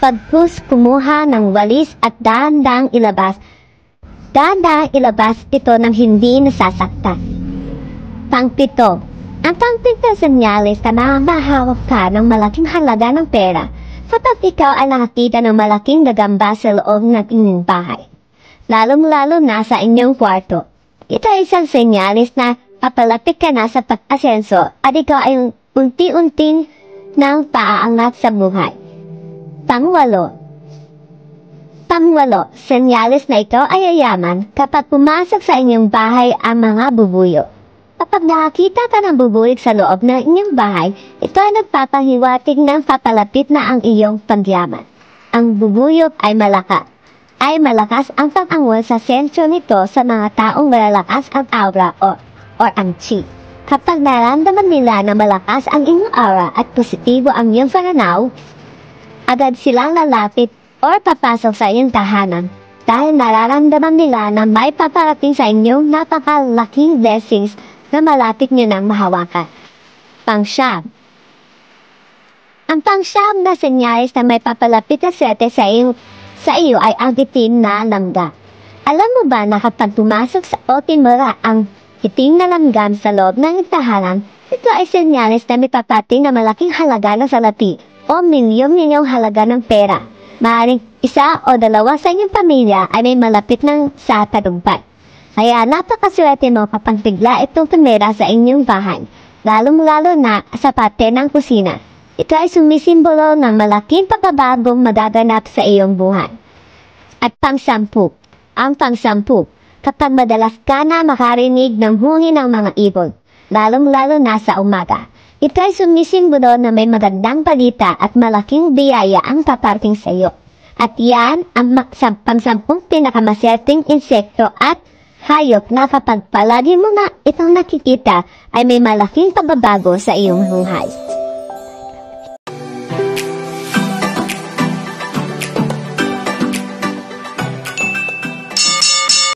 Pagpus kumuha ng walis at dahan-dahang ilabas. Dahan-dahang ilabas ito ng hindi nasasaktan. Pang-7. Ang pang-7 senyales na mahahawak ka ng malaking halaga ng pera kapag ikaw ay nakakita ng malaking gagamba sa loob ng inyong bahay, lalong-lalo na sa inyong kwarto. Ito ay isang senyales na papalapit ka na sa pag-asenso at ikaw ay unti-unting nang paaangat sa buhay. Pang-8. Senyales na ito ay yayaman kapag pumasok sa inyong bahay ang mga bubuyo. Kapag nakakita ka ng bubuyog sa loob ng inyong bahay, ito ay nagpapahiwatig ng papalapit na ang iyong pagyaman. Ang bubuyog ay malakas ang pag-angol sa sentro nito sa mga taong malalakas ang aura o ang chi. Kapag naramdaman nila na malakas ang inyong aura at positibo ang iyong pananaw, agad silang lalapit o papasok sa iyong tahanan dahil nararamdaman nila na may paparating sa inyong napakalaking blessings na malapit nyo nang mahawakan. Pang-9. Ang pang-9 na senyales na may papalapit na swerte sa iyo ay ang itim na langgam. Alam mo ba na kapag pumasok sa timura ang itim na langgam sa loob ng tahanan, ito ay senyales na may papating na malaking halaga ng salapi o milyong halaga ng pera. Maaaring 1 o 2 sa inyong pamilya ay may malapit ng sa tagumpay. Kaya napakaswerte mo kapag bigla itong tumira sa inyong bahay, lalong-lalo na sa parte ng kusina. Ito ay sumisimbolo ng malaking pagbabagong magaganap sa iyong buhay. At pang-10. Ang pang-10. Kapag madalas ka na makarinig ng huni ng mga ibon, lalong-lalo na sa umaga. Ito ay sumisimbolo na may magandang balita at malaking biyaya ang paparating sa iyo. At yan ang pang-10 pinakamaswerteng insekto at hayop na kapag palagi mo na itong nakikita ay may malaking pagbabago sa iyong buhay.